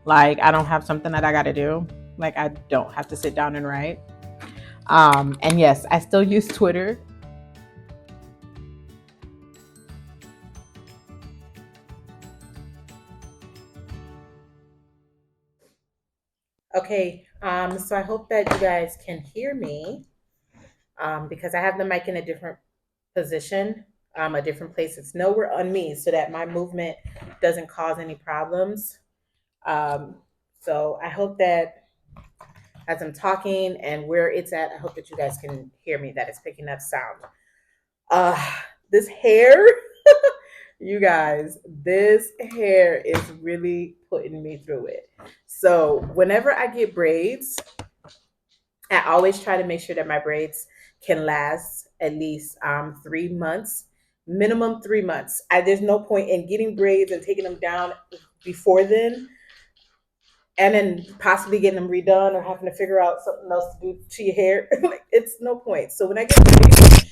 Like I don't have something that I got to do. Like I don't have to sit down and write. And yes, I still use Twitter. Okay, so I hope that you guys can hear me because I have the mic in a different position, a different place. It's nowhere on me so that my movement doesn't cause any problems. Um, so I hope that as I'm talking and where it's at, I hope that you guys can hear me, that it's picking up sound. Uh, this hair, you guys, this hair is really putting me through it. So whenever I get braids, I always try to make sure that my braids can last at least 3 months, minimum 3 months. There's no point in getting braids and taking them down before then, and then possibly getting them redone or having to figure out something else to do to your hair. Like, it's no point. So when I get braids,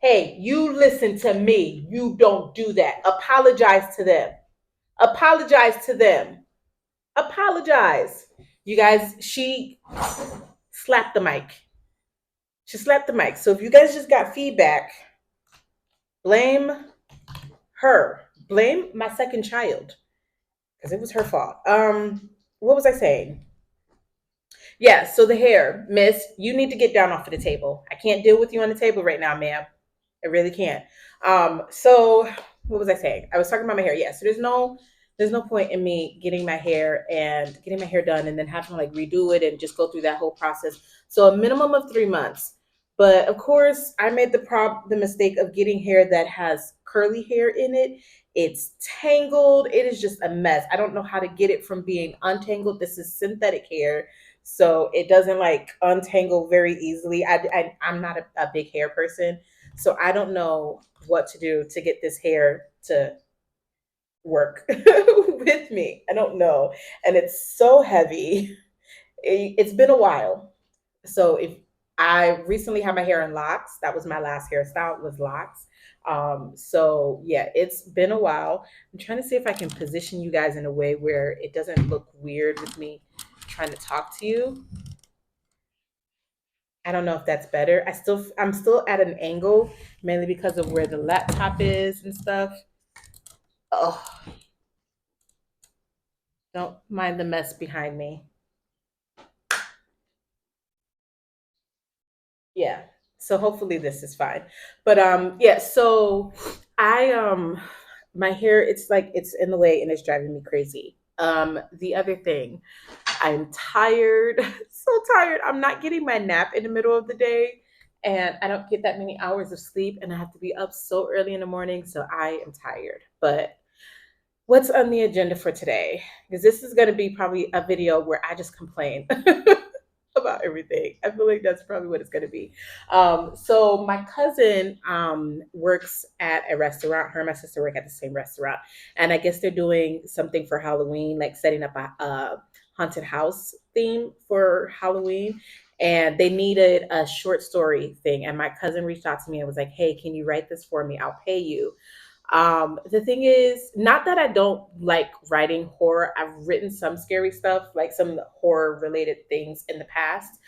hey, you listen to me. You don't do that. Apologize to them. Apologize to them. Apologize. You guys, she slapped the mic. She slapped the mic. So if you guys just got feedback, blame her. Blame my second child because it was her fault. What was I saying? Yeah, so the hair, miss, you need to get down off of the table. I can't deal with you on the table right now, ma'am. I really can't. So what was I saying? I was talking about my hair. Yeah, so there's no point in me getting my hair done and then having to like redo it and just go through that whole process. So a minimum of 3 months. But of course, I made the mistake of getting hair that has curly hair in it. It's tangled. It is just a mess. I don't know how to get it from being untangled. This is synthetic hair, so it doesn't like untangle very easily. I'm not a big hair person, so I don't know what to do to get this hair to work with me. I don't know. And it's so heavy. It's been a while. So if I recently had my hair in locks, that was my last hairstyle was locks. So yeah, it's been a while. I'm trying to see if I can position you guys in a way where it doesn't look weird with me trying to talk to you. I don't know if that's better. I'm still at an angle mainly because of where the laptop is and stuff. Oh, don't mind the mess behind me. Yeah. So hopefully this is fine. But yeah, so I my hair, it's like it's in the way and it's driving me crazy. The other thing, I'm tired, so tired. I'm not getting my nap in the middle of the day, and I don't get that many hours of sleep, and I have to be up so early in the morning, so I am tired. But what's on the agenda for today? Because this is going to be probably a video where I just complain about everything. I feel like that's probably what it's going to be. So my cousin works at a restaurant. Her and my sister work at the same restaurant, and I guess they're doing something for Halloween, like setting up a haunted house theme for Halloween. And they needed a short story thing. And my cousin reached out to me and was like, "Hey, can you write this for me? I'll pay you." The thing is, not that I don't like writing horror. I've written some scary stuff, like some horror related things in the past.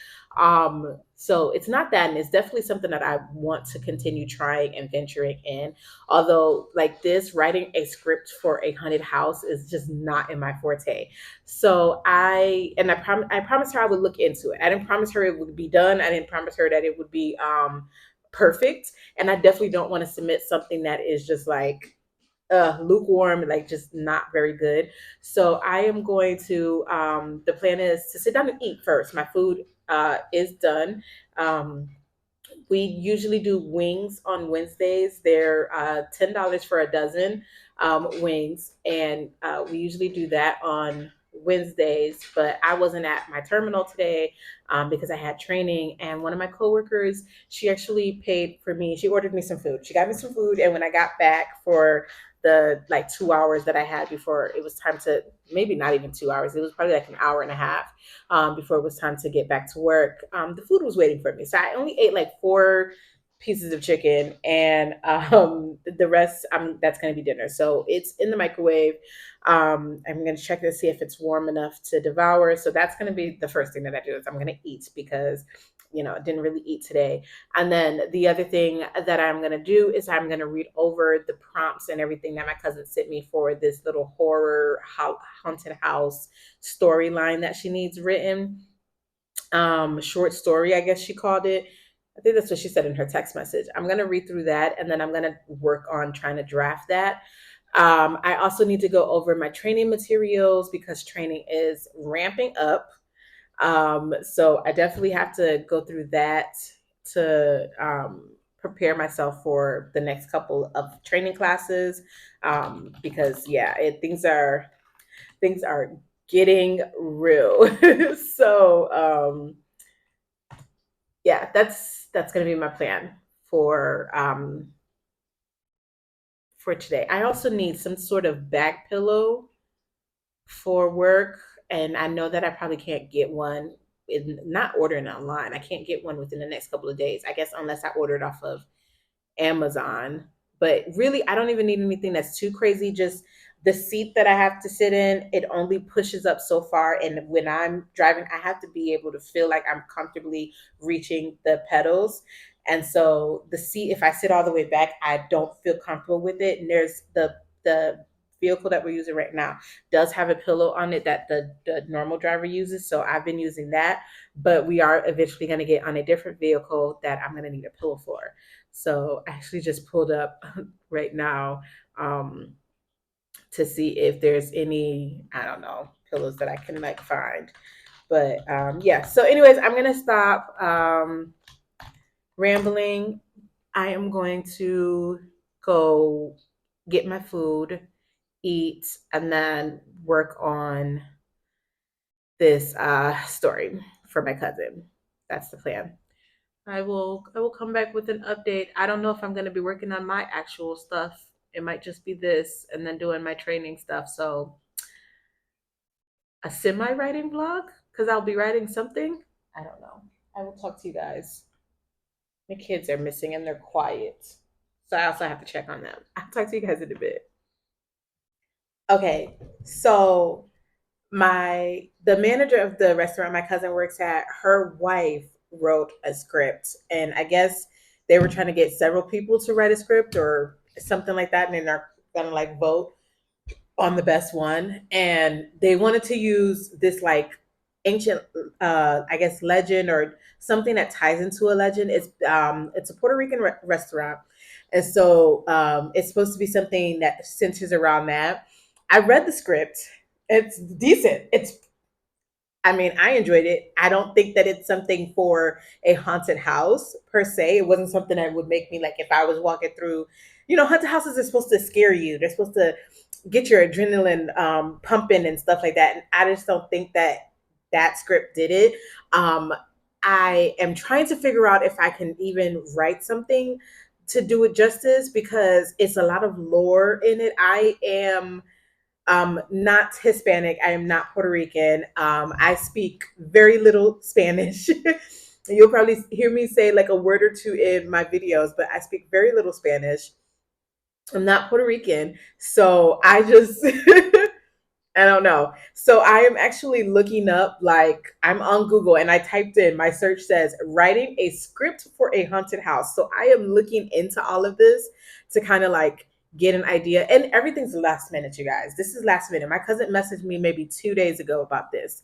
So it's not that, and it's definitely something that I want to continue trying and venturing in. Although, like this, writing a script for a haunted house is just not in my forte. So I promised her I would look into it. I didn't promise her it would be done. I didn't promise her that it would be perfect, and I definitely don't want to submit something that is just like lukewarm, like just not very good. So I am going to. The plan is to sit down and eat first. My food is done. Um, we usually do wings on Wednesdays. They're $10 for a dozen wings, and we usually do that on Wednesdays. But I wasn't at my terminal today because I had training, and one of my coworkers, she actually paid for me. She ordered me some food. She got me some food, and when I got back for the like 2 hours that I had before it was time to, maybe not even 2 hours, it was probably like an hour and a half before it was time to get back to work. The food was waiting for me. So I only ate like four pieces of chicken, and the rest that's going to be dinner. So it's in the microwave. I'm going to check to see if it's warm enough to devour. So that's going to be the first thing that I do is I'm going to eat because I didn't really eat today. And then the other thing that I'm going to do is I'm going to read over the prompts and everything that my cousin sent me for this little horror haunted house storyline that she needs written. Short story, I guess she called it. I think that's what she said in her text message. I'm going to read through that and then I'm going to work on trying to draft that. I also need to go over my training materials because training is ramping up. So I definitely have to go through that to prepare myself for the next couple of training classes. Because yeah, things are getting real. So yeah, that's gonna be my plan for today. I also need some sort of back pillow for work, and I know that I probably can't get one in not ordering online. I can't get one within the next couple of days. I guess unless I order it off of Amazon. But really, I don't even need anything that's too crazy. Just the seat that I have to sit in, it only pushes up so far. And when I'm driving, I have to be able to feel like I'm comfortably reaching the pedals. And so the seat, if I sit all the way back, I don't feel comfortable with it. And there's the vehicle that we're using right now does have a pillow on it that the normal driver uses. So I've been using that, but we are eventually going to get on a different vehicle that I'm going to need a pillow for. So I actually just pulled up right now to see if there's any, I don't know, pillows that I can like find. But yeah, so anyways, I'm gonna stop rambling. I am going to go get my food, eat, and then work on this story for my cousin. That's the plan. I will come back with an update. I don't know if I'm going to be working on my actual stuff. It might just be this and then doing my training stuff. So a semi writing vlog because I'll be writing something. I don't know. I will talk to you guys. The kids are missing and they're quiet. So I also have to check on them. I'll talk to you guys in a bit. Okay. So the manager of the restaurant my cousin works at, her wife wrote a script, and I guess they were trying to get several people to write a script or something like that, and then they're gonna like vote on the best one. And they wanted to use this like ancient I guess legend or something that ties into a legend. It's a Puerto Rican restaurant, and so it's supposed to be something that centers around that. I read the script. It's decent. I mean, I enjoyed it. I don't think that it's something for a haunted house per se. It wasn't something that would make me like if I was walking through, haunted houses are supposed to scare you. They're supposed to get your adrenaline pumping and stuff like that. And I just don't think that that script did it. I am trying to figure out if I can even write something to do it justice because it's a lot of lore in it. I am not Hispanic. I am not Puerto Rican. I speak very little Spanish. You'll probably hear me say like a word or two in my videos, but I speak very little Spanish. I'm not Puerto Rican. So I just, I don't know. So I am actually looking up, like, I'm on Google and I typed in, my search says, writing a script for a haunted house. So I am looking into all of this to kind of like get an idea. And everything's last minute, you guys. This is last minute. My cousin messaged me maybe 2 days ago about this.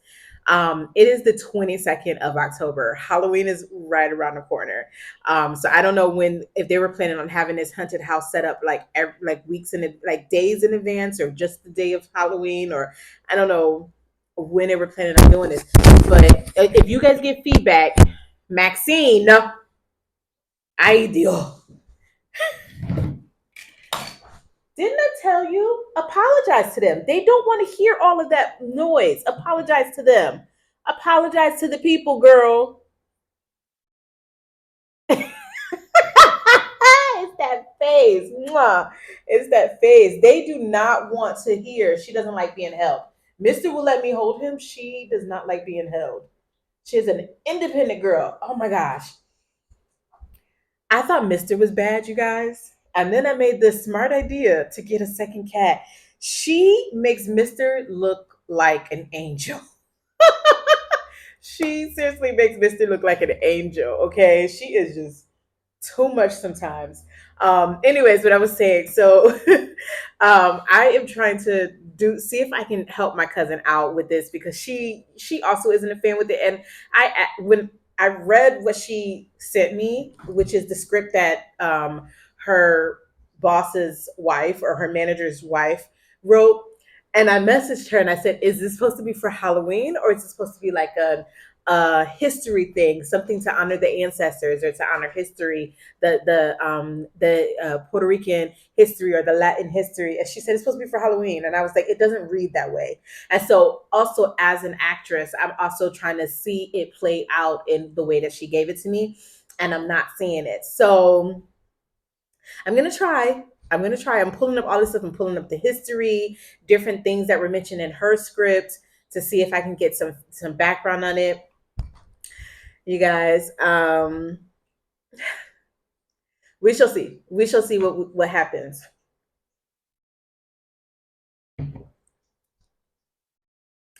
It is the 22nd of October. Halloween is right around the corner. So I don't know if they were planning on having this haunted house set up like like weeks like days in advance, or just the day of Halloween, or I don't know when they were planning on doing this. But if you guys get feedback, Maxine, no, ideal. Didn't I tell you? Apologize to them. They don't want to hear all of that noise. Apologize to them. Apologize to the people, girl. It's that phase. Mwah. It's that phase. They do not want to hear. She doesn't like being held. Mister will let me hold him. She does not like being held. She's an independent girl. Oh my gosh. I thought Mister was bad, you guys. And then I made this smart idea to get a second cat. She makes Mister look like an angel. She seriously makes Mister look like an angel, okay? She is just too much sometimes. Anyways, what I was saying, so I am trying to do see if I can help my cousin out with this because she also isn't a fan with it. And when I read what she sent me, which is the script that her boss's wife or her manager's wife wrote, and I messaged her and I said, "Is this supposed to be for Halloween or is it supposed to be like a history thing, something to honor the ancestors or to honor history, the Puerto Rican history or the Latin history?" And she said it's supposed to be for Halloween, and I was like, it doesn't read that way. And so, also as an actress, I'm also trying to see it play out in the way that she gave it to me, and I'm not seeing it. So I'm gonna try. I'm gonna try. I'm pulling up all this stuff. I'm pulling up the history, different things that were mentioned in her script to see if I can get some background on it. You guys, we shall see. We shall see what happens.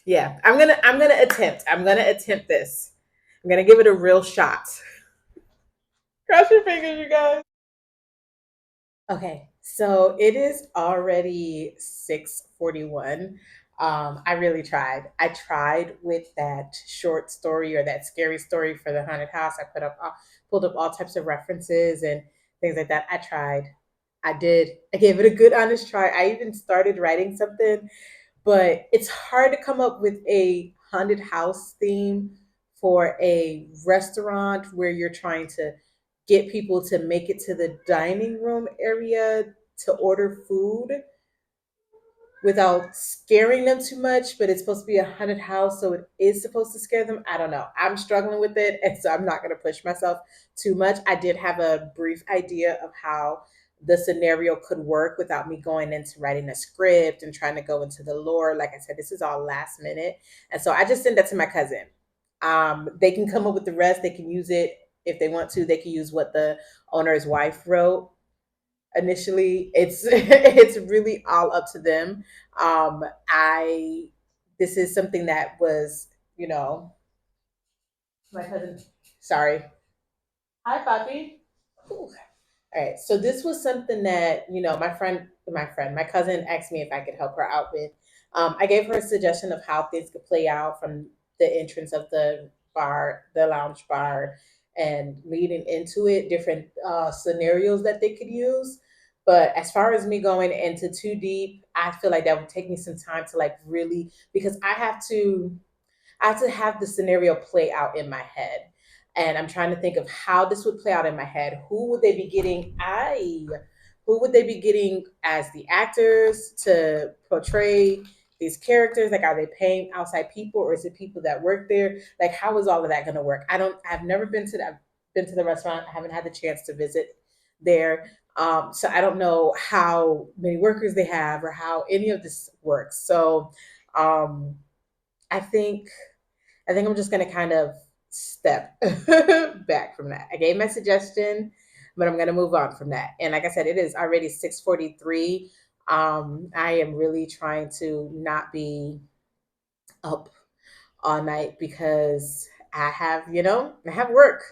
Yeah, I'm gonna attempt. I'm gonna attempt this. I'm gonna give it a real shot. Cross your fingers, you guys. Okay, so it is already 6:41. I really tried. I tried with that short story or that scary story for the haunted house. I pulled up all types of references and things like that. I tried. I did. I gave it a good honest try. I even started writing something, but it's hard to come up with a haunted house theme for a restaurant where you're trying to get people to make it to the dining room area to order food without scaring them too much, but it's supposed to be a haunted house, so it is supposed to scare them. I don't know. I'm struggling with it, and so I'm not going to push myself too much. I did have a brief idea of how the scenario could work without me going into writing a script and trying to go into the lore. Like I said, this is all last minute. And so I just sent that to my cousin. They can come up with the rest. They can use it if they want to. They can use what the owner's wife wrote initially. It's it's really all up to them. I This is something that was, you know, my cousin. Sorry. Hi, Poppy. Ooh. All right. So this was something that, my cousin asked me if I could help her out with. I gave her a suggestion of how things could play out from the entrance of the bar, the lounge bar, and leading into it, different scenarios that they could use. But as far as me going into too deep, I feel like that would take me some time to like really, because I have to have the scenario play out in my head. And I'm trying to think of how this would play out in my head. Who would they be getting? Who would they be getting as the actors to portray these characters? Like, are they paying outside people or is it people that work there? Like, how is all of that going to work? I've never been to the restaurant. I haven't had the chance to visit there. So I don't know how many workers they have or how any of this works. So, um, I think I think I'm just going to kind of step back from that. I gave my suggestion, but I'm going to move on from that. And like I said, it is already 6:43. I am really trying to not be up all night because I have work.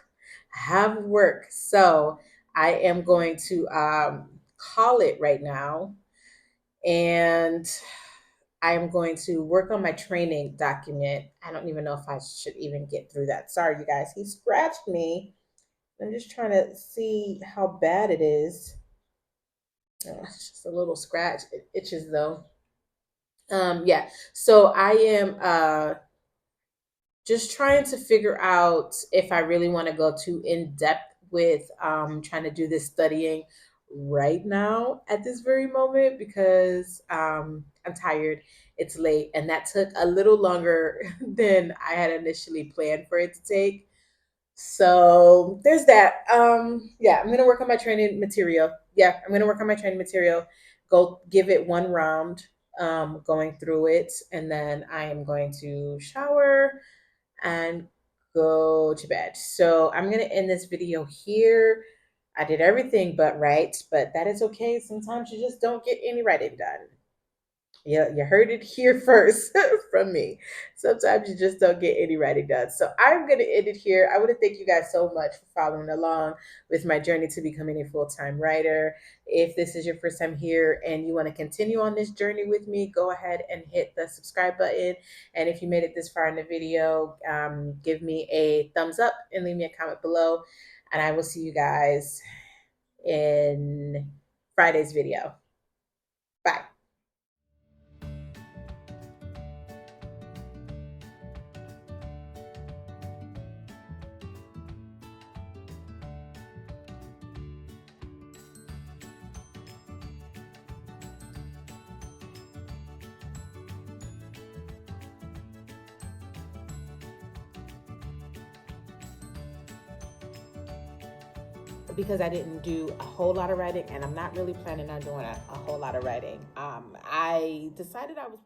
I have work. So I am going to call it right now. And I am going to work on my training document. I don't even know if I should even get through that. Sorry, you guys. He scratched me. I'm just trying to see how bad it is. It's just a little scratch. It itches though. Yeah. So I am just trying to figure out if I really want to go too in depth with trying to do this studying right now at this very moment because I'm tired. It's late, and that took a little longer than I had initially planned for it to take. So there's that. Yeah, I'm gonna work on my training material. Yeah, I'm gonna work on my training material. Go give it one round, going through it, and then I am going to shower and go to bed. So I'm gonna end this video here. I did everything but write, but that is okay. Sometimes you just don't get any writing done. Yeah, you heard it here first from me. Sometimes you just don't get any writing done. So I'm going to end it here. I want to thank you guys so much for following along with my journey to becoming a full time writer. If this is your first time here and you want to continue on this journey with me, go ahead and hit the subscribe button. And if you made it this far in the video, give me a thumbs up and leave me a comment below. And I will see you guys in Friday's video. Bye. Because I didn't do a whole lot of writing, and I'm not really planning on doing a whole lot of writing. I decided I was probably